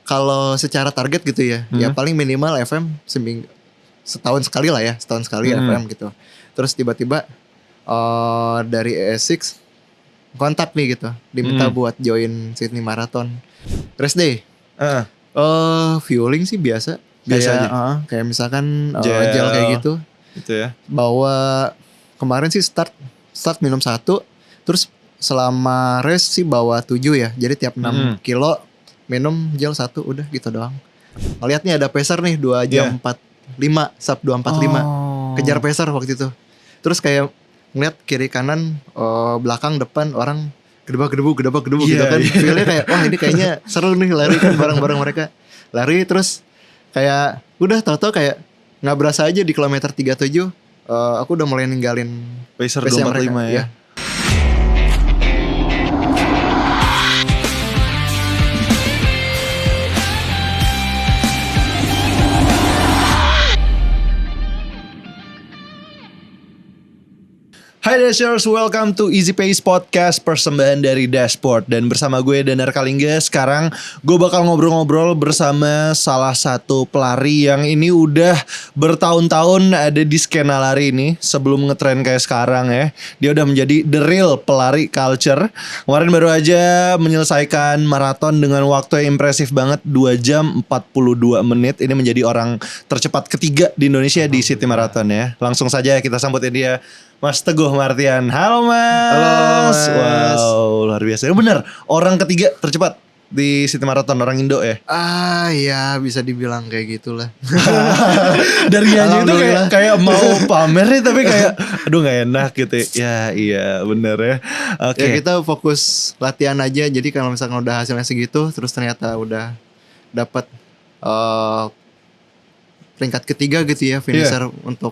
Kalau secara target gitu ya, ya paling minimal FM setahun sekali lah ya, FM gitu. Terus tiba-tiba dari ESIX kontak nih gitu, diminta buat join Sydney Marathon race day. Fueling sih biasa aja. Kayak misalkan gel kayak gitu. Gitu ya. Bawa kemarin sih start minum 1, terus selama race sih bawa 7 ya. Jadi tiap 6 kilo minum gel 1, udah gitu doang. Ngeliat nih ada pacer nih 2 jam 45, sub 2:45. Kejar pacer waktu itu. Terus kayak ngeliat kiri kanan, belakang depan orang gedebak-gedebu gitu kan. Feelnya kayak wah ini kayaknya seru nih lari kan bareng-bareng mereka. Lari terus kayak udah tau-tau kayak gak berasa aja di kilometer 37 aku udah mulai ninggalin pacer 2:45 ya. Hai Dashers, welcome to Easy Pace Podcast, persembahan dari Dashboard. Dan bersama gue Danar Kalingga. Sekarang gue bakal ngobrol-ngobrol bersama salah satu pelari yang ini udah bertahun-tahun ada di skena lari ini. Sebelum ngetren kayak sekarang ya, dia udah menjadi the real pelari culture. Kemarin baru aja menyelesaikan maraton dengan waktu yang impresif banget, 2 jam 42 menit. Ini menjadi orang tercepat ketiga di Indonesia di City Marathon ya. Langsung saja kita sambutin dia, Mas Teguh Martian. Halo Mas. Halo Mas. Wow, luar biasa. Bener, orang ketiga tercepat di City Marathon, orang Indo ya. Ya bisa dibilang kayak gitulah. Dari aja itu kayak mau pamer nih, tapi kayak aduh gak enak gitu ya. Iya bener ya. Oke. Ya kita fokus latihan aja. Jadi kalau misalkan udah hasilnya segitu, terus ternyata udah dapat peringkat ketiga gitu ya, finisher untuk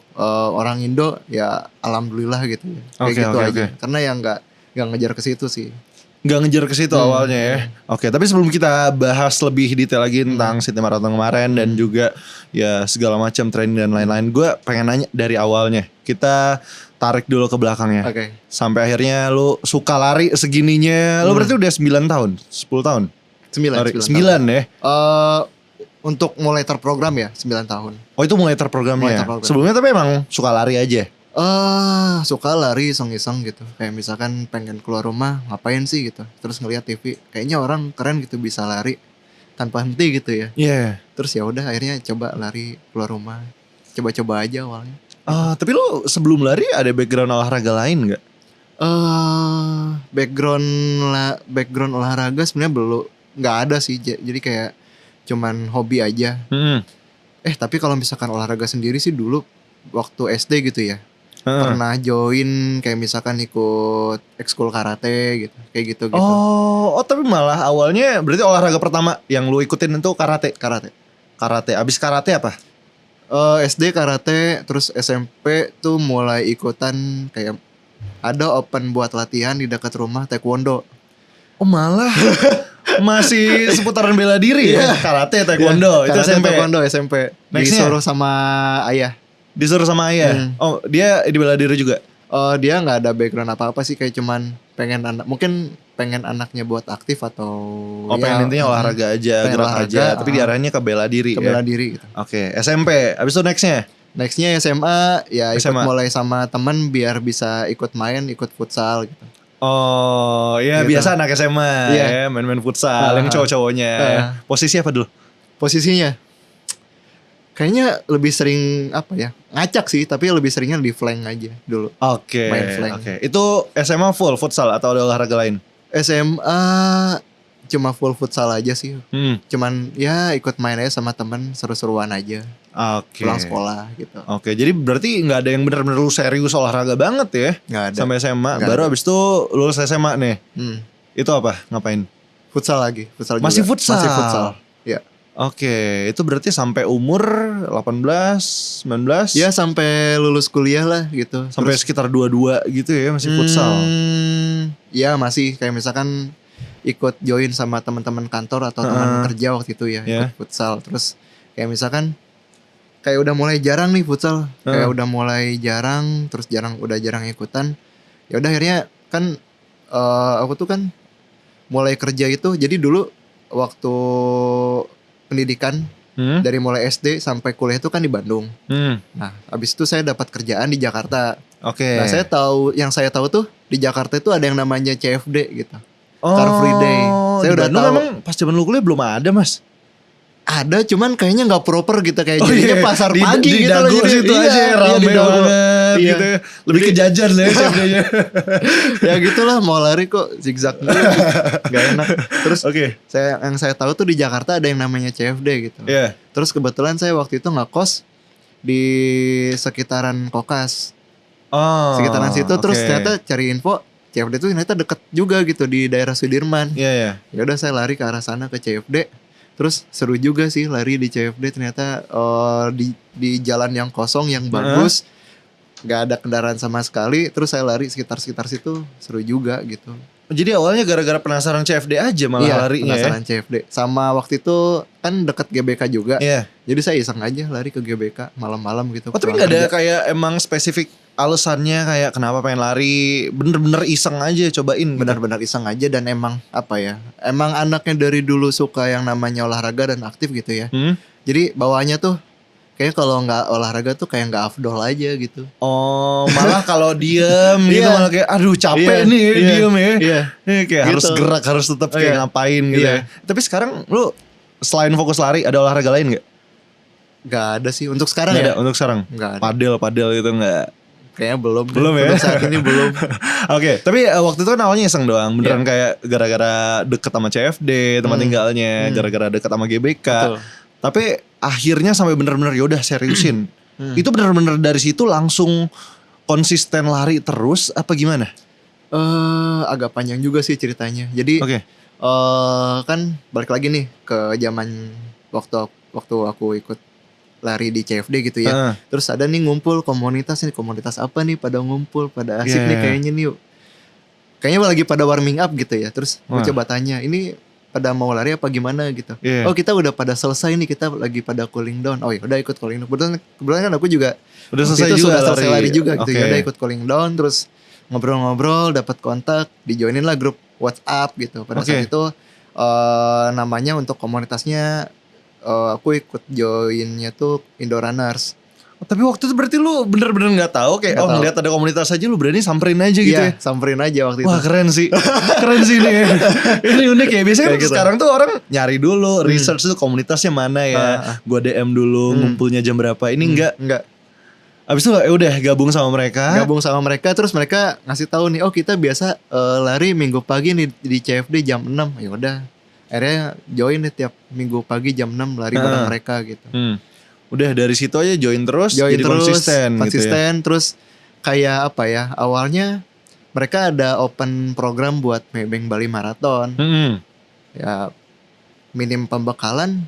orang Indo, ya alhamdulillah gitu ya. Kayak gitu aja. Karena yang nggak ngejar ke situ sih. Nggak ngejar ke situ awalnya ya. Oke, tapi sebelum kita bahas lebih detail lagi tentang City Marathon kemarin dan juga ya segala macam training dan lain-lain, gue pengen nanya dari awalnya. Kita tarik dulu ke belakangnya. Sampai akhirnya lu suka lari segininya. Lu berarti udah 9 tahun, 10 tahun? 9 ya. Untuk mulai terprogram ya 9 tahun. Oh itu mulai terprogramnya. Sebelumnya tapi emang suka lari aja? Suka lari iseng-iseng gitu. Kayak misalkan pengen keluar rumah, ngapain sih gitu. Terus ngeliat TV, kayaknya orang keren gitu bisa lari tanpa henti gitu ya. Terus ya udah akhirnya coba lari keluar rumah. Coba-coba aja awalnya. Tapi lu sebelum lari ada background olahraga lain gak? Background olahraga sebenarnya belum, nggak ada sih. Jadi kayak cuman hobi aja. Tapi kalau misalkan olahraga sendiri sih dulu waktu SD gitu ya, pernah join kayak misalkan ikut ekskul karate gitu, kayak gitu. Tapi malah awalnya berarti olahraga pertama yang lu ikutin itu karate. Abis karate apa? SD karate, terus SMP tuh mulai ikutan kayak ada open buat latihan di dekat rumah, taekwondo. Malah masih seputaran bela diri ya. Karate, taekwondo, itu karate, SMP. Taekwondo SMP. Disuruh sama ayah. Dia di bela diri juga. Dia nggak ada background apa-apa sih, kayak cuman pengen anaknya buat aktif atau pengen intinya olahraga aja, gerak aja, tapi diarahinnya ke bela diri. Bela diri gitu. Oke, SMP. Abis itu nextnya SMA ya ikut mulai sama teman biar bisa ikut futsal gitu. Gitu. Biasa anak SMA ya, main-main futsal yang cowok-cowoknya. Posisi apa dulu? Posisinya kayaknya lebih sering ngacak sih, tapi lebih seringnya di flank aja dulu. Main flank. Itu SMA full futsal atau ada olahraga lain? SMA cuma full futsal aja sih. Cuman ya ikut main aja sama temen, seru-seruan aja. Pulang sekolah gitu. Jadi berarti nggak ada yang benar-benar lu serius olahraga banget ya? Nggak ada. Sampai SMA. Baru abis itu lulus SMA nih. Itu apa? Ngapain? Futsal lagi. Masih futsal? Masih futsal. Ya. Itu berarti sampai umur 18, 19? Ya sampai lulus kuliah lah gitu. Sampai sekitar 22 gitu ya masih futsal? Ya masih, kayak misalkan ikut join sama teman-teman kantor atau teman kerja waktu itu ya, ikut futsal. Terus kayak misalkan kayak udah mulai jarang nih futsal, kayak udah mulai jarang, terus udah jarang ikutan. Ya udah akhirnya kan aku tuh kan mulai kerja itu, jadi dulu waktu pendidikan dari mulai SD sampai kuliah itu kan di Bandung. Nah, abis itu saya dapat kerjaan di Jakarta. Oke. Nah, yang saya tahu tuh di Jakarta itu ada yang namanya CFD gitu. Car Free Day. Saya di udah Bandung tahu. emang pas zaman lu kuliah belum ada, Mas. Ada, cuman kayaknya nggak proper gitu, kayak jadinya pasar di, pagi di gitu loh. Dago situ aja rame di Dago. banget Iya. gitu. Lebih ke jajan lah ya CFD-nya. Ya gitulah, mau lari kok zigzag dulu. Gak enak. Terus yang saya tahu tuh di Jakarta ada yang namanya CFD gitu. Iya. Terus kebetulan saya waktu itu ngekos di sekitaran Kokas. Sekitaran situ. Terus ternyata cari info CFD itu ternyata deket juga gitu di daerah Sudirman. Iya. Ya udah saya lari ke arah sana ke CFD. Terus seru juga sih lari di CFD, ternyata di jalan yang kosong yang bagus, nggak ada kendaraan sama sekali. Terus saya lari sekitar situ, seru juga gitu. Jadi awalnya gara-gara penasaran CFD aja malah larinya penasaran CFD. Sama waktu itu kan deket GBK juga. Iya. Jadi saya iseng aja lari ke GBK malam-malam gitu. Oh, tapi nggak ada kayak emang spesifik alasannya kayak kenapa pengen lari, bener-bener iseng aja cobain. Benar-benar iseng aja, dan emang apa ya, emang anaknya dari dulu suka yang namanya olahraga dan aktif gitu ya. Jadi bawaannya tuh kayak kalau nggak olahraga tuh kayak nggak afdol aja gitu. Oh, malah kalau diem gitu malah kayak aduh capek nih diem ya. Kayak gitu. Harus gerak, harus tetap kayak ngapain gitu ya. Tapi sekarang lu selain fokus lari ada olahraga lain nggak? Nggak ada sih untuk sekarang. Nggak ada untuk sekarang. Nggak ada. Padel gitu nggak? Kayaknya belum ya. Untuk saat ini belum. Oke, tapi waktu itu kan awalnya iseng doang. Beneran kayak gara-gara deket sama CFD tempat tinggalnya, gara-gara deket sama GBK. Betul. Tapi akhirnya sampai bener-bener yaudah seriusin. Itu bener-bener dari situ langsung konsisten lari terus apa gimana? Agak panjang juga sih ceritanya. Jadi kan balik lagi nih ke zaman waktu aku ikut lari di CFD gitu ya. Terus ada nih ngumpul komunitas apa nih pada ngumpul, pada asik nih kayaknya nih. Kayaknya lagi pada warming up gitu ya. Terus gue coba tanya, ini pada mau lari apa gimana gitu. Oh, kita udah pada selesai nih, kita lagi pada cooling down. Oh ya udah ikut cooling down. Kebetulan kan aku juga udah selesai lari juga gitu. Ya udah ikut cooling down, terus ngobrol-ngobrol, dapat kontak, dijoinin lah grup WhatsApp gitu. Pada saat itu namanya untuk komunitasnya aku ikut joinnya tuh Indo Runners. Tapi waktu itu berarti lu bener-bener gak tahu kayak gak ngeliat ada komunitas aja lu berani samperin aja gitu ya? Samperin aja waktu itu. Wah keren sih. Keren sih ini. Ini unik ya. Biasanya kan gitu. Sekarang tuh orang nyari dulu, research tuh komunitasnya mana ya. Gua DM dulu, ngumpulnya jam berapa. Ini enggak. Abis itu udah gabung sama mereka. Terus mereka ngasih tahu nih, oh kita biasa lari minggu pagi nih di CFD jam 6. Ya udah. Akhirnya join nih tiap minggu pagi jam 6 lari bareng mereka gitu. Udah dari situ aja join terus jadi konsisten gitu ya. Terus kayak apa ya, awalnya mereka ada open program buat Maybank Bali Marathon. Ya minim pembekalan,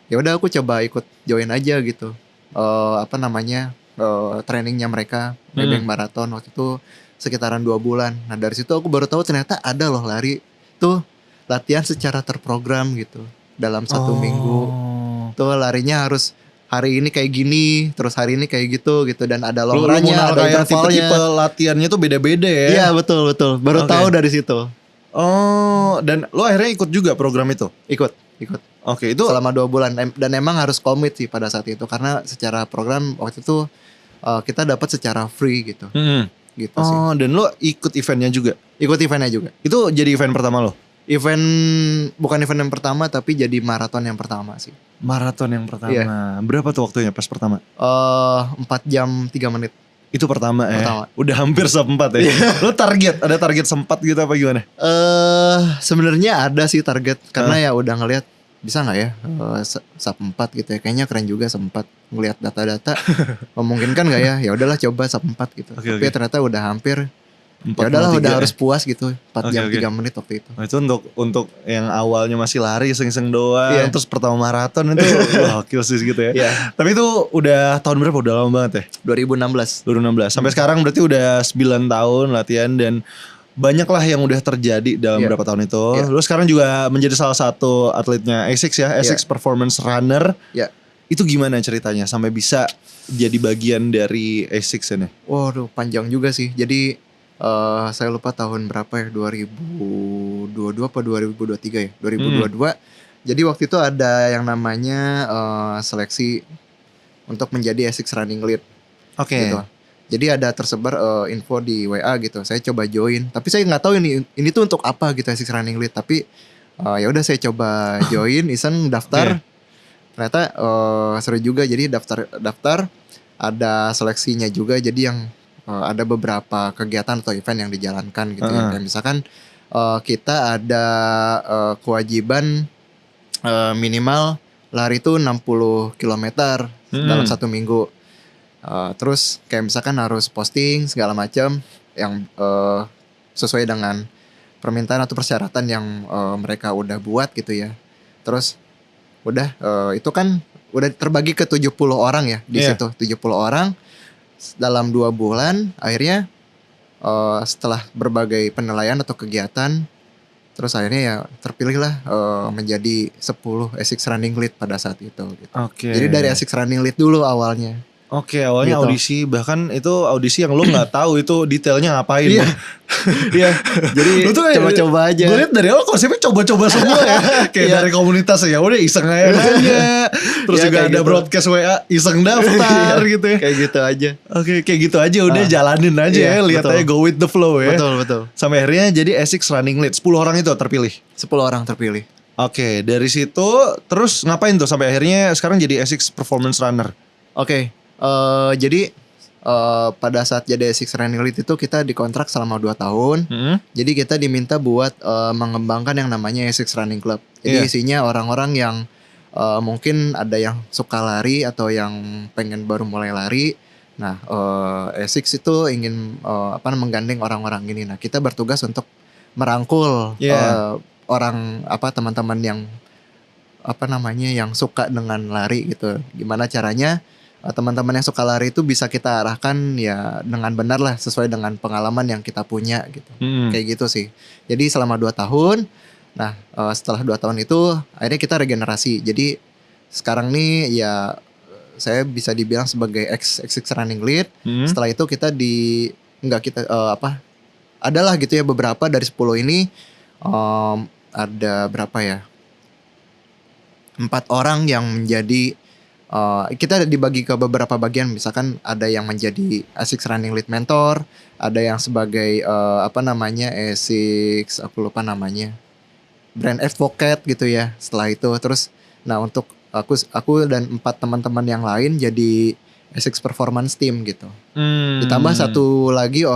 ya udah aku coba ikut join aja gitu. Trainingnya mereka Maybank Marathon waktu itu sekitaran 2 bulan. Nah dari situ aku baru tahu ternyata ada loh lari tuh latihan secara terprogram gitu dalam 1 minggu. Tuh larinya harus hari ini kayak gini, terus hari ini kayak gitu dan ada long run-nya, ada intervalnya. Tipe latihannya tuh beda-beda ya. Iya betul. Baru tahu dari situ. Oh, dan lo akhirnya ikut juga program itu? Ikut. Oke, itu selama 2 bulan dan emang harus komit sih pada saat itu karena secara program waktu itu kita dapat secara free gitu. Gitu sih. Oh, dan lo ikut eventnya juga? Ikut eventnya juga. Itu jadi event pertama lo? Bukan event yang pertama tapi jadi maraton yang pertama sih. Maraton yang pertama. Berapa tuh waktunya pas pertama? 4 jam 3 menit. Itu pertama ya. Udah hampir sempat ya. Lo ada target sempat gitu apa gimana? Sebenarnya ada sih target karena ya udah ngelihat bisa nggak ya sub 4 gitu ya. Kayaknya keren juga sempat ngelihat data-data. Memungkinkan nggak ya? Ya udahlah coba sub 4 gitu. Tapi ternyata udah hampir. Ya udahlah udah harus puas gitu 4 jam 3 menit waktu itu. Nah, itu untuk yang awalnya masih lari iseng-iseng doang, terus pertama maraton itu gokil sih gitu ya. Tapi itu udah tahun berapa? Udah lama banget ya? 2016. Sampai sekarang berarti udah 9 tahun latihan dan banyak lah yang udah terjadi dalam berapa tahun itu. Lu sekarang juga menjadi salah satu atletnya ASICS ya, ASICS Performance Runner. Itu gimana ceritanya sampai bisa jadi bagian dari ASICS ini? Waduh, panjang juga sih. Jadi saya lupa tahun berapa ya, 2022 apa 2023 ya. 2022 Jadi waktu itu ada yang namanya seleksi untuk menjadi ASICS Running Lead Oke. gitu. Jadi ada tersebar info di WA gitu. Saya coba join, tapi saya nggak tahu ini tuh untuk apa gitu ASICS Running Lead. Tapi ya udah saya coba join, iseng daftar. Ternyata seru juga. Jadi daftar ada seleksinya juga. Jadi yang ada beberapa kegiatan atau event yang dijalankan gitu ya. Kayak misalkan kita ada kewajiban minimal lari itu 60 km dalam 1 minggu. Terus kayak misalkan harus posting segala macam yang sesuai dengan permintaan atau persyaratan yang mereka udah buat gitu ya. Terus udah itu kan udah terbagi ke 70 orang ya di situ. 70 orang dalam 2 bulan akhirnya setelah berbagai penilaian atau kegiatan, terus akhirnya ya terpilihlah menjadi 10 ASICS Running Lead pada saat itu gitu. Jadi dari ASICS Running Lead dulu awalnya. Oke, awalnya Gitu. audisi, bahkan itu audisi yang lo nggak tahu itu detailnya ngapain. Iya. Iya. Jadi Lu tuh coba-coba aja. Gue liat dari awal konsepnya coba-coba semua ya. Kayak Iya. dari komunitas ya udah iseng aja nanya. Terus Iya, juga kayak ada gitu. broadcast WA iseng daftar Iya, gitu ya. Kayak gitu aja. Oke, kayak gitu aja udah jalanin aja Iya, ya, lihat betul. aja go with the flow ya. Betul. Sampai akhirnya jadi ASICS Running Lead. 10 orang itu terpilih. 10 orang terpilih. Oke, dari situ terus ngapain tuh sampai akhirnya sekarang jadi ASICS Performance Runner? Oke. Jadi pada saat jadi ASICS Running Lead itu kita dikontrak selama 2 tahun. Jadi kita diminta buat mengembangkan yang namanya ASICS Running Club. Jadi Iya. isinya orang-orang yang mungkin ada yang suka lari atau yang pengen baru mulai lari. Nah, ASICS itu ingin menggandeng orang-orang ini. Nah, kita bertugas untuk merangkul orang teman-teman yang yang suka dengan lari gitu. Gimana caranya teman-teman yang suka lari itu bisa kita arahkan ya dengan benar lah sesuai dengan pengalaman yang kita punya gitu. Kayak gitu sih. Jadi selama 2 tahun. Nah, setelah 2 tahun itu akhirnya kita regenerasi. Jadi sekarang nih ya saya bisa dibilang sebagai ASICS Running Lead. Setelah itu kita adalah gitu ya beberapa dari 10 ini ada berapa ya? 4 orang yang menjadi kita dibagi ke beberapa bagian. Misalkan ada yang menjadi ASICS Running Lead Mentor, ada yang sebagai ASICS aku lupa namanya, Brand Advocate gitu ya. Setelah itu terus, nah untuk aku dan 4 teman-teman yang lain jadi ASICS Performance Team gitu. Ditambah satu lagi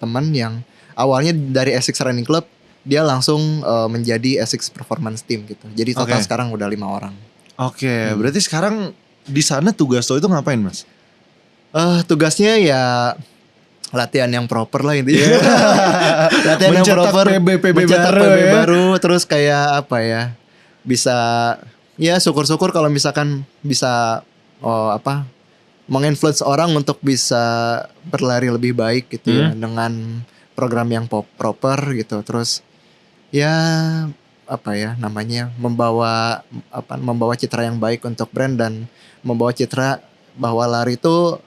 teman yang awalnya dari ASICS Running Club, dia langsung menjadi ASICS Performance Team gitu. Jadi total sekarang udah 5 orang. Oke, berarti sekarang di sana tugas lo itu ngapain, Mas? Tugasnya ya latihan yang proper lah intinya. Latihan yang Mencetak proper, PB mencetak baru PB ya. baru, terus kayak bisa ya syukur-syukur kalau misalkan bisa menginfluence orang untuk bisa berlari lebih baik gitu ya dengan program yang proper gitu. Terus ya membawa citra yang baik untuk brand dan membawa citra bahwa lari itu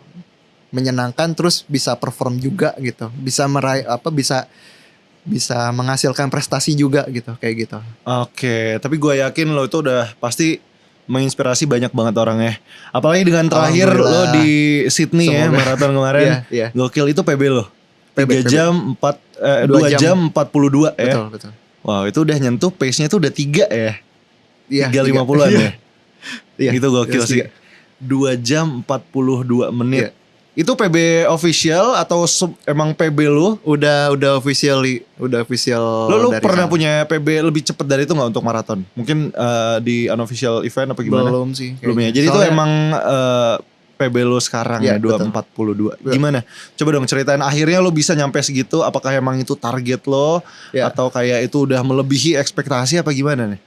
menyenangkan, terus bisa perform juga gitu, bisa meraih bisa menghasilkan prestasi juga gitu, kayak gitu. Oke, tapi gue yakin lo itu udah pasti menginspirasi banyak banget orang ya. Apalagi dengan terakhir lo di Sydney ya, maraton kemarin. Iya. Gokil, itu PB lo. 2 PB. jam 42 ya. Betul. Wow, itu udah nyentuh pace-nya tuh udah 3 ya. Iya, 3.50-an ya. Iya. Gitu gokil Terus sih. 2 jam 42 menit. Iya. Itu PB official atau emang PB lu? Udah official. Lu dari pernah sana. punya PB lebih cepat dari itu gak untuk maraton? Mungkin di unofficial event apa gimana? Belum sih. Belum ya. kayaknya. Jadi itu Soalnya- emang PB lu sekarang Iya, ya 2.42. Gimana? Coba dong ceritain akhirnya lu bisa nyampe segitu. Apakah emang itu target lo? Iya. Atau kayak itu udah melebihi ekspektasi apa gimana nih?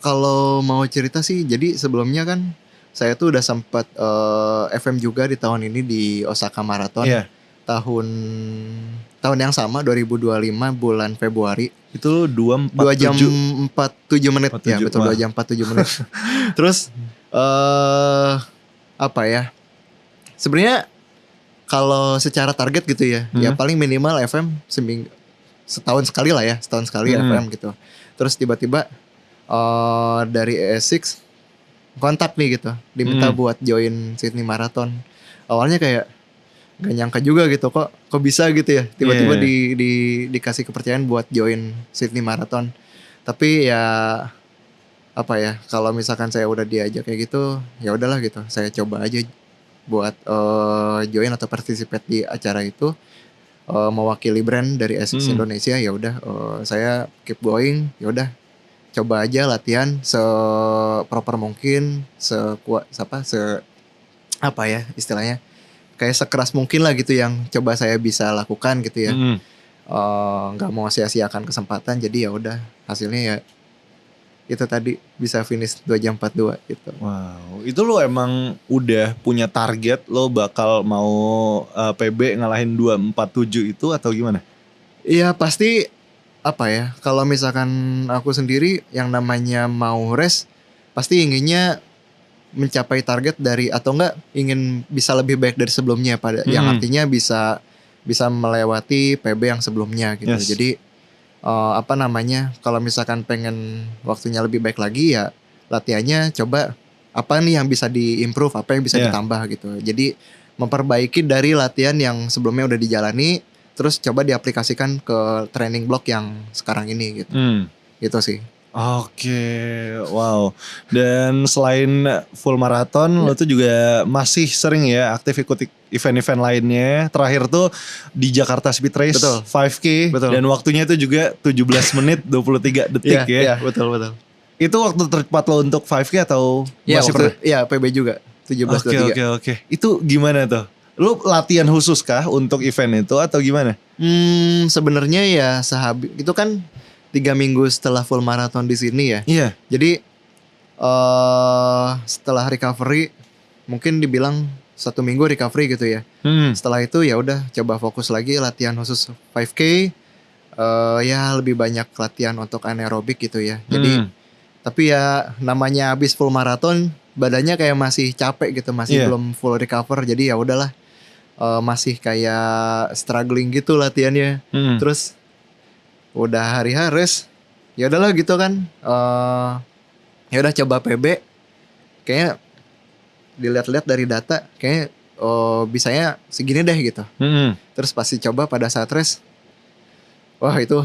Kalau mau cerita sih, jadi sebelumnya kan saya tuh udah sempat FM juga di tahun ini di Osaka Marathon. Iya. Tahun yang sama 2025 bulan Februari. Itu 2 jam 47 menit. 47, Ya betul, wah. 2 jam 47 menit. Terus sebenarnya kalau secara target gitu ya, ya paling minimal FM setahun sekali lah ya, FM gitu. Terus tiba-tiba dari ASICS kontak nih gitu, diminta buat join Sydney Marathon. Awalnya kayak gak nyangka juga gitu, kok bisa gitu ya tiba-tiba dikasih kepercayaan buat join Sydney Marathon. Tapi ya apa ya, kalau misalkan saya udah diajak kayak gitu, ya udahlah gitu, saya coba aja buat join atau participate di acara itu, mewakili brand dari ASICS Indonesia. Ya udah, saya keep going, ya udah coba aja latihan seproper mungkin, apa ya istilahnya, kayak sekeras mungkin lah gitu yang coba saya bisa lakukan gitu ya. Nggak mau sia-siakan kesempatan, jadi ya udah hasilnya ya itu tadi, bisa finish 2 jam 42 gitu. Wow, itu lo emang udah punya target lo bakal mau PB ngalahin 2:47 itu atau gimana? Iya pasti, apa ya, kalau misalkan aku sendiri yang namanya mau race pasti inginnya mencapai target dari, atau enggak ingin bisa lebih baik dari sebelumnya pada yang artinya bisa melewati PB yang sebelumnya gitu. Yes. Jadi apa namanya, kalau misalkan pengen waktunya lebih baik lagi ya latihannya coba apa nih yang bisa diimprove, apa yang bisa ditambah gitu. Jadi memperbaiki dari latihan yang sebelumnya udah dijalani, terus coba diaplikasikan ke training block yang sekarang ini gitu. Gitu sih. Oke, wow. Dan selain full marathon, lo tuh juga masih sering ya aktif ikut event-event lainnya. Terakhir tuh di Jakarta Speed Race. Betul. 5K. Betul. Dan waktunya itu juga 17 menit 23 detik ya. Iya betul. Itu waktu tercepat lo untuk 5K atau masih pernah? Iya PB juga 17.23. Oke. Itu gimana tuh? Lo latihan khusus kah untuk event itu atau gimana? Sebenarnya ya itu kan 3 minggu setelah full marathon di sini ya. Iya. Jadi setelah recovery, mungkin dibilang 1 minggu recovery gitu ya. Setelah itu ya udah coba fokus lagi latihan khusus 5K. Ya lebih banyak latihan untuk anaerobik gitu ya. Jadi tapi ya namanya habis full marathon badannya kayak masih capek gitu, masih belum full recover. Jadi ya udahlah, masih kayak struggling gitu latihannya. Terus udah hari race, ya udahlah gitu kan. Ya udah coba PB. Kayaknya dilihat-lihat dari data, kayaknya bisanya segini deh gitu. Terus pasti coba pada saat race, wah itu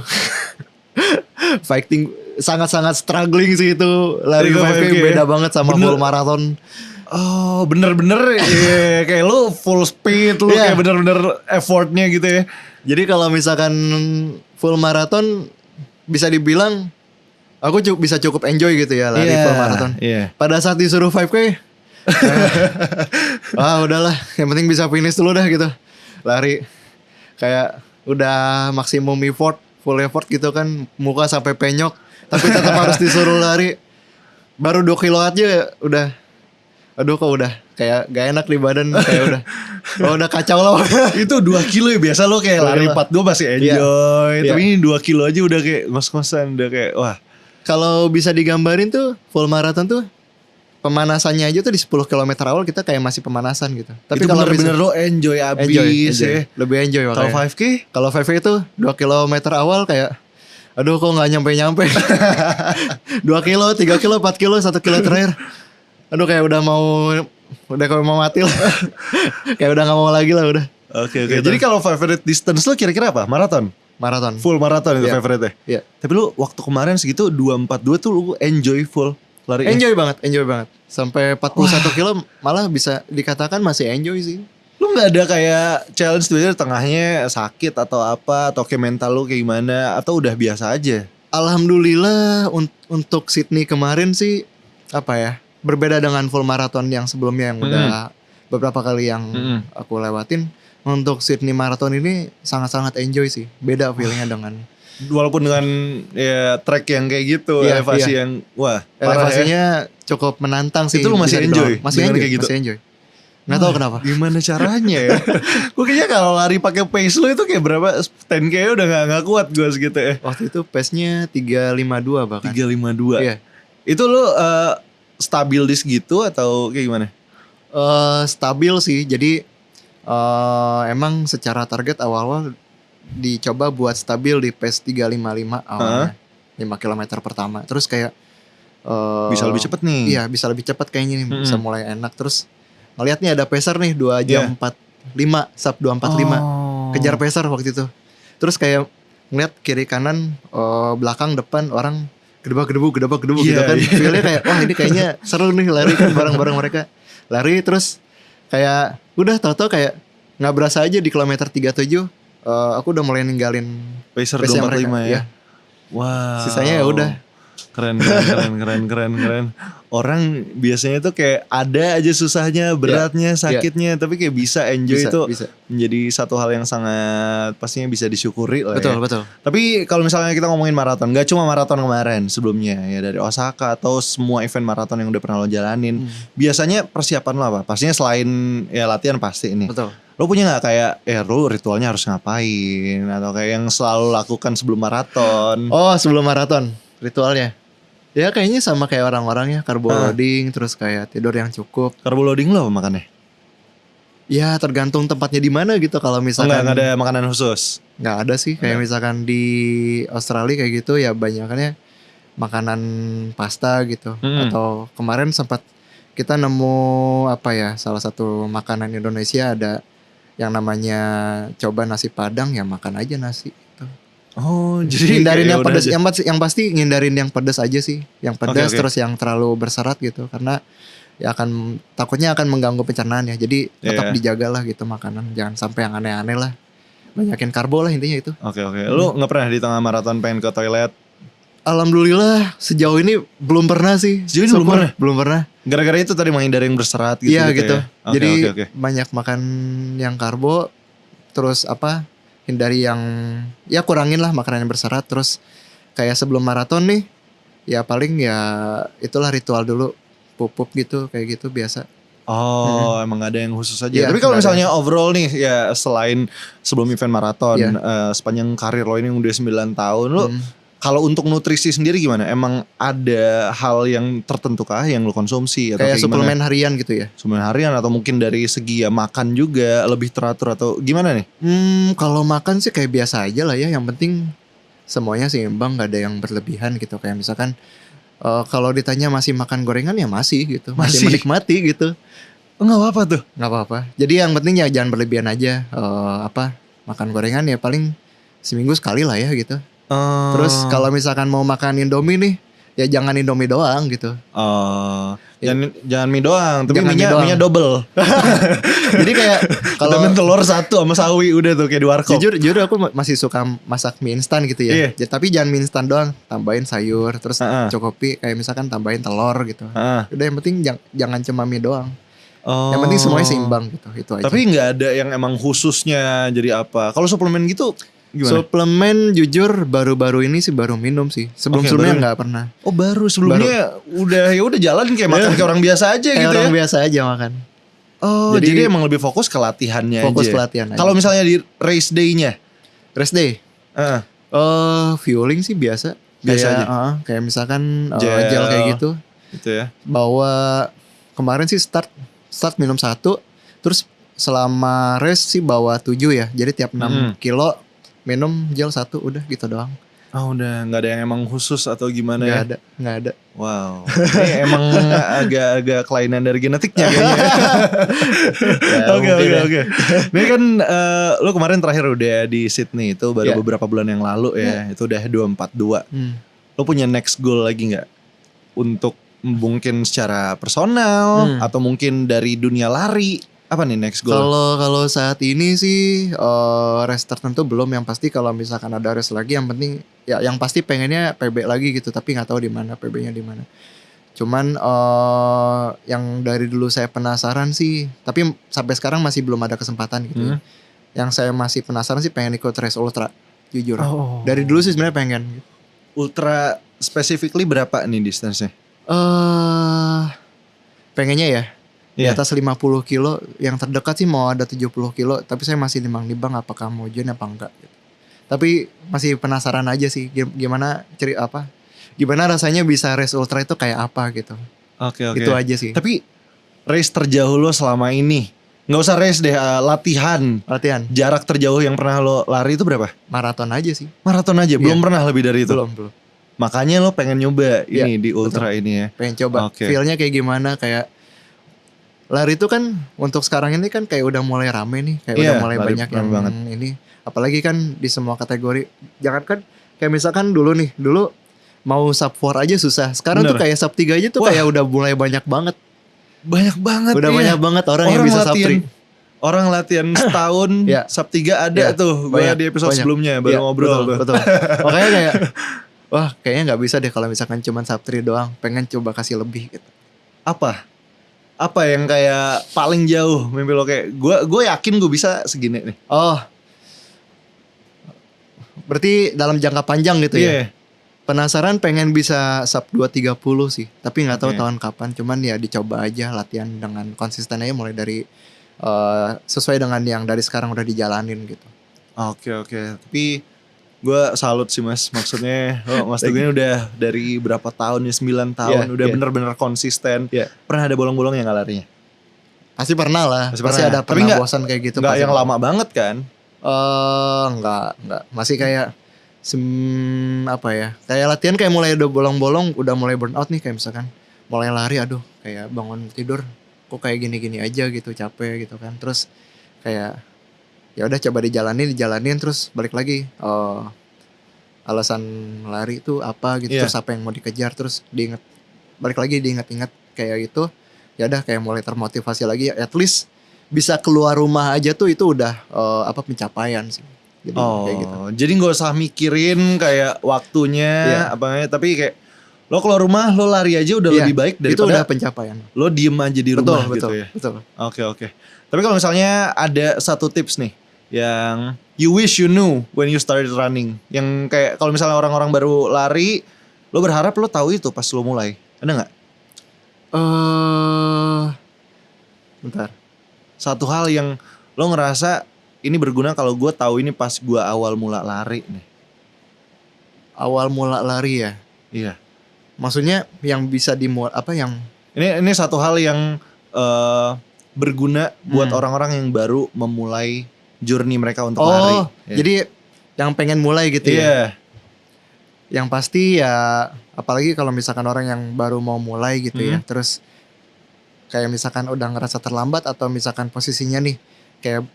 fighting sangat-sangat struggling sih itu. Lari 5K beda banget sama full marathon. Oh bener-bener ya, kayak lu full speed, lu kayak bener-bener effortnya gitu ya. Jadi kalau misalkan full marathon bisa dibilang aku bisa cukup enjoy gitu ya lari full marathon. Pada saat disuruh 5K, udahlah, yang penting bisa finish dulu dah gitu. Lari kayak udah maksimum effort, full effort gitu kan, muka sampai penyok, tapi tetap harus disuruh lari. Baru 2 kilo aja udah, aduh kok udah kayak gak enak di badan, kayak udah kacau lah. Itu 2 kilo ya, biasa lo kayak lari 42 masih enjoy, tapi ini 2 kilo aja udah kayak ngos-ngosan, udah kayak wah. Kalau bisa digambarin tuh full marathon tuh pemanasannya aja tuh di 10 km awal kita kayak masih pemanasan gitu. Tapi itu kalau bener-bener lo enjoy abis ya. Lebih enjoy makanya. Kalau 5K? Kalau 5K itu 2 km awal kayak aduh kok gak nyampe-nyampe. 2 kilo, 3 kilo, 4 kilo, 1 kilo terakhir, aduh kayak udah kayak mau mati lah. Kayak udah gak mau lagi lah udah. Oke. Jadi kalau favorite distance lo kira-kira apa? Maraton? Full marathon itu favorite-nya? Iya. Tapi lu waktu kemarin segitu 2:42 tuh lu enjoy full lari. Enjoy banget. Sampai 41 kilo malah bisa dikatakan masih enjoy sih. Lu gak ada kayak challenge tuh tengahnya sakit atau apa, atau kayak mental lu kayak gimana, atau udah biasa aja? Alhamdulillah untuk Sydney kemarin sih apa ya, berbeda dengan full marathon yang sebelumnya yang udah beberapa kali yang aku lewatin. Untuk Sydney Marathon ini sangat-sangat enjoy sih. Beda feelingnya dengan, walaupun dengan ya track yang kayak gitu, elevasi yang wah elevasinya cukup menantang sih. Itu lu masih enjoy? Masih enjoy. Nggak tahu kenapa. Gimana caranya ya? Gue kayaknya kalau lari pakai pace lu itu kayak berapa? 10K udah nggak kuat gue segitu ya. Waktu itu pace-nya 3:52 bahkan. 3:52. Iya. Itu lu stabil di segitu atau kayak gimana? Stabil sih. Jadi emang secara target awal-awal dicoba buat stabil di pace 3:55 awalnya. 5 km pertama. Terus kayak Bisa lebih cepet nih. Iya, bisa lebih cepat kayaknya nih, bisa mulai enak. Terus ngeliat nih ada pacer nih 2 jam 45, sub 2:45. Kejar pacer waktu itu. Terus kayak ngeliat kiri kanan, belakang depan orang gedebak-gedebu gitu kan. Feelnya kayak wah ini kayaknya seru nih lari kan bareng-bareng mereka. Lari terus kayak udah tau-tau kayak nggak berasa aja di kilometer 37 aku udah mulai ninggalin Pacer pace-nya 2:45 mereka. ya. Wow. Sisanya ya udah. Keren. Orang biasanya tuh kayak ada aja susahnya, beratnya, sakitnya, tapi kayak bisa enjoy Bisa. menjadi satu hal yang sangat pastinya bisa disyukuri lah ya. Betul. Tapi kalau misalnya kita ngomongin maraton, gak cuma maraton kemarin sebelumnya ya, dari Osaka atau semua event maraton yang udah pernah lo jalanin, biasanya persiapan lo apa? Pastinya selain ya latihan pasti ini. Betul. Lo punya gak kayak lo ritualnya harus ngapain, atau kayak yang selalu lakukan sebelum maraton? Oh, sebelum maraton ritualnya. Ya kayaknya sama kayak orang-orang ya, carbo loading, terus kayak tidur yang cukup. Carbo loading lo apa makannya? Ya tergantung tempatnya di mana gitu. Kalau misalkan Enggak ada makanan khusus. nggak ada sih, kayak misalkan di Australia kayak gitu ya banyakannya makanan pasta gitu. Atau kemarin sempat kita nemu apa ya, salah satu makanan Indonesia ada yang namanya coba nasi Padang, ya makan aja nasi gitu. Oh, jadi Hindarin yang udah pedas, aja. yang pasti ngindarin yang pedas aja sih, yang pedas Oke. terus yang terlalu berserat gitu, karena ya takutnya akan mengganggu pencernaan ya. Jadi tetap dijagalah gitu makanan, jangan sampai yang aneh-aneh lah. Banyakin karbo lah intinya itu. Oke. Lu nggak pernah di tengah maraton pengen ke toilet? Alhamdulillah sejauh ini belum pernah sih. Sejauh ini belum Syukur, pernah? Belum pernah. Gara-gara itu tadi menghindari yang berserat gitu. Iya gitu. Ya? Oke, Jadi oke. banyak makan yang karbo, terus hindari yang ya kurangin lah makanan yang berserat. Terus kayak sebelum maraton nih, ya paling ya itulah ritual dulu, pup gitu, kayak gitu biasa. Oh, emang gak ada yang khusus aja. Iya, Tapi kalau nggak ada. misalnya overall nih, ya selain sebelum event maraton, Iya. sepanjang karir lo ini udah 9 tahun, lo kalau untuk nutrisi sendiri gimana? Emang ada hal yang tertentu kah yang lo konsumsi atau Kayak kayak suplemen gimana? harian gitu ya. Suplemen harian atau mungkin dari segi ya makan juga lebih teratur atau gimana nih? Kalau makan sih kayak biasa aja lah ya. Yang penting semuanya seimbang, gak ada yang berlebihan gitu. Kayak misalkan kalau ditanya masih makan gorengan ya masih gitu. Masih Masih? menikmati gitu. Enggak apa-apa tuh. Gak apa-apa. Jadi yang penting ya jangan berlebihan aja. Makan gorengan ya paling seminggu sekali lah ya gitu. Terus kalau misalkan mau makan Indomie nih, ya jangan Indomie doang gitu. Jangan mie doang, tapi Jangan mie doang. minyak double. Jadi kayak kalau Kalau telur satu sama sawi udah tuh kayak di warkop. jujur aku masih suka masak mie instan gitu ya. Iya. Tapi jangan mie instan doang, tambahin sayur, terus Heeh. cukupi kayak misalkan tambahin telur gitu. Heeh. Udah yang penting jangan cuma mie doang. Oh. Yang penting semuanya seimbang gitu. Itu aja. Tapi nggak ada yang emang khususnya jadi apa? Kalau suplemen gitu gimana? Suplemen jujur baru-baru ini sih baru minum sih. Sebelum-sebelumnya baru. nggak pernah. Oh baru sebelumnya udah jalan kayak makan kayak orang biasa aja Kayak gitu orang ya. biasa aja makan. Oh jadi, Jadi- emang lebih fokus ke latihannya Fokus aja. ke latihan aja. Kalau misalnya di race day-nya, Rest day. Heeh. Fueling sih biasa. Biasa Kayak, aja? kayak misalkan Gel. gel kayak gitu. gitu ya. Bawa kemarin sih start minum 1, terus selama race sih bawa 7 ya. Jadi tiap 6 kilo minum gel 1 udah gitu doang. Oh udah nggak ada yang emang khusus atau gimana ya? Nggak ada. Wow, ini emang agak kelainan dari genetiknya kayaknya. Ya, Oke. mungkin ya. Ini kan lu kemarin terakhir udah di Sydney itu baru Iya. beberapa bulan yang lalu ya. Itu udah 242. Lu punya next goal lagi nggak? Untuk mungkin secara personal atau mungkin dari dunia lari? Apa nih next goal? Kalau saat ini sih race tertentu belum. Yang pasti kalau misalkan ada race lagi, yang penting ya yang pasti pengennya PB lagi gitu. Tapi nggak tahu di mana PB-nya di mana. Cuman yang dari dulu saya penasaran sih, tapi sampai sekarang masih belum ada kesempatan gitu. Yang saya masih penasaran sih pengen ikut race ultra, jujur. Oh. Dari dulu sih sebenarnya pengen. Ultra specifically berapa nih distance-nya? Pengennya ya di Iya. atas 50 kilo. Yang terdekat sih mau ada 70 kilo. Tapi saya masih nimbang-nimbang apakah mau join apa enggak gitu. Tapi masih penasaran aja sih gimana gimana rasanya bisa race ultra itu kayak apa gitu. Oke. Itu aja sih. Tapi race terjauh lo selama ini, nggak usah race deh, latihan. Latihan Jarak terjauh yang pernah lo lari itu berapa? maraton aja sih. Maraton aja, belum pernah lebih dari itu. Belum. Makanya lo pengen nyoba Iya, ini di ultra betul. ini ya. Pengen coba Oke. feel-nya kayak gimana, kayak lari itu kan untuk sekarang ini kan kayak udah mulai rame nih, kayak Iya, udah mulai lari banyak rame yang banget. ini. Apalagi kan di semua kategori. Jangan kan kayak misalkan dulu mau sub 4 aja susah. Sekarang tuh Bener. kayak sub 3 aja tuh Wah. kayak udah mulai banyak banget. Banyak banget Udah ya. banyak banget orang yang bisa sub 3. Orang latihan setahun Iya. sub 3 ada Iya, tuh. Gue banyak, di episode banyak. sebelumnya baru Iya, ngobrol betul, tuh. betul. Makanya kayak wah, kayaknya nggak bisa deh kalau misalkan cuma sub 3 doang. Pengen coba kasih lebih gitu. Apa yang kayak paling jauh mimpi lo, kayak gue yakin gue bisa segini nih. Oh. Berarti dalam jangka panjang gitu ya. Iya. Penasaran pengen bisa sub 230 sih. Tapi nggak tahu Oke. tahun kapan. Cuman ya dicoba aja latihan dengan konsisten aja mulai dari sesuai dengan yang dari sekarang udah dijalanin gitu. Oke. Tapi gue salut sih mas. Maksudnya Mas Teguh ini udah dari berapa tahun ya, 9 tahun. Iya, Udah iya. bener-bener konsisten. Iya. Pernah ada bolong-bolong yang gak larinya? Pasti pernah lah. Pasti Pasti pernah. ada Tapi pernah nggak- bosan kayak gitu. Gak pasti yang ada. lama banget kan? Enggak. Masih kayak apa ya? Kayak latihan kayak mulai udah bolong-bolong, udah mulai burn out nih, kayak misalkan mulai lari, aduh, kayak bangun tidur kok kayak gini-gini aja gitu, capek gitu kan. Terus kayak ya udah coba dijalanin terus balik lagi. Alasan lari itu apa gitu, Iya. terus apa yang mau dikejar, terus balik lagi diingat-ingat kayak gitu. Ya udah kayak mulai termotivasi lagi, at least bisa keluar rumah aja tuh itu udah pencapaian sih. Jadi kayak gitu. Jadi gak usah mikirin kayak waktunya Iya. tapi kayak lo keluar rumah lo lari aja udah Iya, lebih baik itu udah daripada pencapaian. lo diem aja di rumah Betul, gitu ya. betul. Oke. Tapi kalau misalnya ada satu tips nih yang you wish you knew when you started running, yang kayak kalau misalnya orang-orang baru lari, lo berharap lo tahu itu pas lo mulai, ada nggak? Bentar. Satu hal yang lo ngerasa ini berguna kalau gue tahu ini pas gue awal mula lari nih. Awal mula lari ya. Iya. Maksudnya yang bisa yang Ini satu hal yang berguna buat orang-orang yang baru memulai journey mereka untuk lari. Iya. Jadi yang pengen mulai gitu ya. Iya. Yang pasti ya, apalagi kalau misalkan orang yang baru mau mulai gitu ya, terus kayak misalkan udah ngerasa terlambat atau misalkan posisinya nih kayak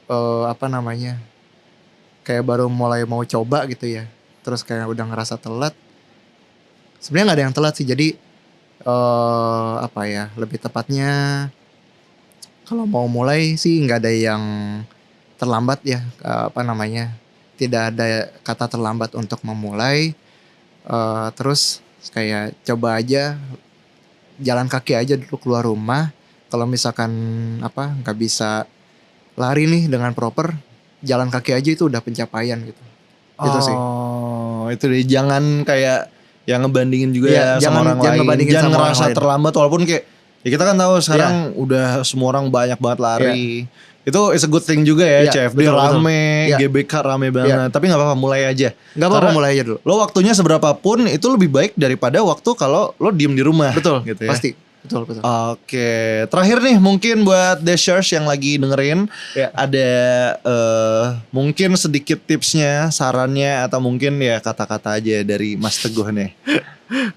kayak baru mulai mau coba gitu ya, terus kayak udah ngerasa telat. Sebenarnya nggak ada yang telat sih, jadi lebih tepatnya kalau mau mulai sih nggak ada yang terlambat ya, tidak ada kata terlambat untuk memulai. Terus kayak coba aja, jalan kaki aja dulu keluar rumah. Kalau misalkan nggak bisa lari nih dengan proper, jalan kaki aja itu udah pencapaian gitu. Itu sih. Itu deh, jangan kayak yang ngebandingin juga Iya, ya sama orang lain. ngebandingin Jangan sama orang ngerasa lain. terlambat walaupun kayak ya kita kan tahu sekarang udah semua orang banyak banget lari. Itu is a good thing juga ya, Iya, CFD betul. rame, Iya. GBK rame banget. Tapi gak apa-apa, mulai aja. Nggak apa-apa, Karena mulai aja dulu. lo waktunya seberapapun itu lebih baik daripada waktu kalau lo diem di rumah. Betul, gitu ya. pasti. Betul. Oke, terakhir nih mungkin buat Dashers yang lagi dengerin, Ya. ada mungkin sedikit tipsnya, sarannya, atau mungkin ya kata-kata aja dari Mas Teguh nih.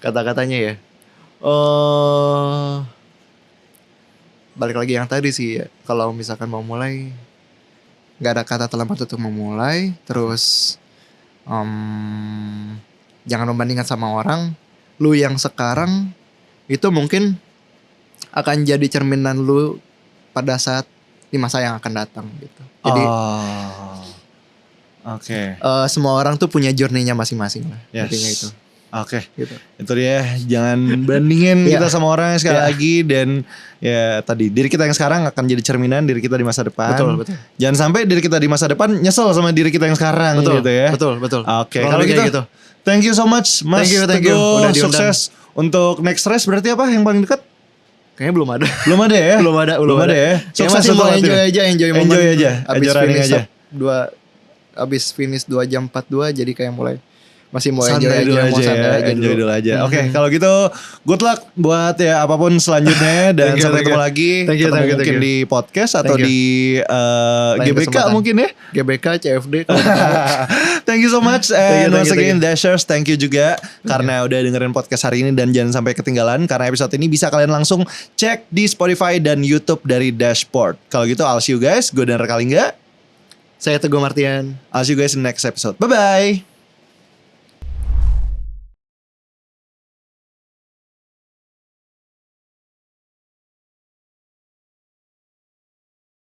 Kata-katanya ya. Balik lagi yang tadi sih ya. Kalau misalkan mau mulai, nggak ada kata terlambat untuk memulai. Terus jangan membandingkan sama orang. Lu yang sekarang itu mungkin akan jadi cerminan lu pada saat di masa yang akan datang gitu. Jadi Oke. semua orang tuh punya journey-nya masing-masing lah. Yes. Intinya itu. Oke, Gitu. itu dia, jangan bandingin Iya. kita sama orang sekali Iya. lagi. Dan ya tadi, diri kita yang sekarang akan jadi cerminan diri kita di masa depan. Betul. Jangan sampai diri kita di masa depan nyesel sama diri kita yang sekarang gitu ya. Betul. Oke, Kurang kalau lebih gitu, kayak thank you so much Mas Thank you. Teguh. Udah diundang. Sukses untuk next race. Berarti apa yang paling dekat? Kayaknya belum ada. Belum ada ya? belum ada ya? Kayak masih mau enjoy momen. Enjoy aja, Abis enjoy running finish aja. abis finish 2 jam 42, jadi kayak mulai Masih mau santai dulu aja, enjoy dulu aja. Oke, kalau gitu good luck buat ya apapun selanjutnya dan sampai ketemu lagi. Thank you. Mungkin di podcast atau di GBK kesempatan. mungkin ya. GBK, CFD. Thank you so much and once again Dashers, thank you juga karena udah dengerin podcast hari ini dan jangan sampai ketinggalan karena episode ini bisa kalian langsung cek di Spotify dan YouTube dari Dashboard. Kalau gitu I'll see you guys. Gue Danar Kalingga. Saya Teguh Martian. I'll see you guys in the next episode. Bye bye.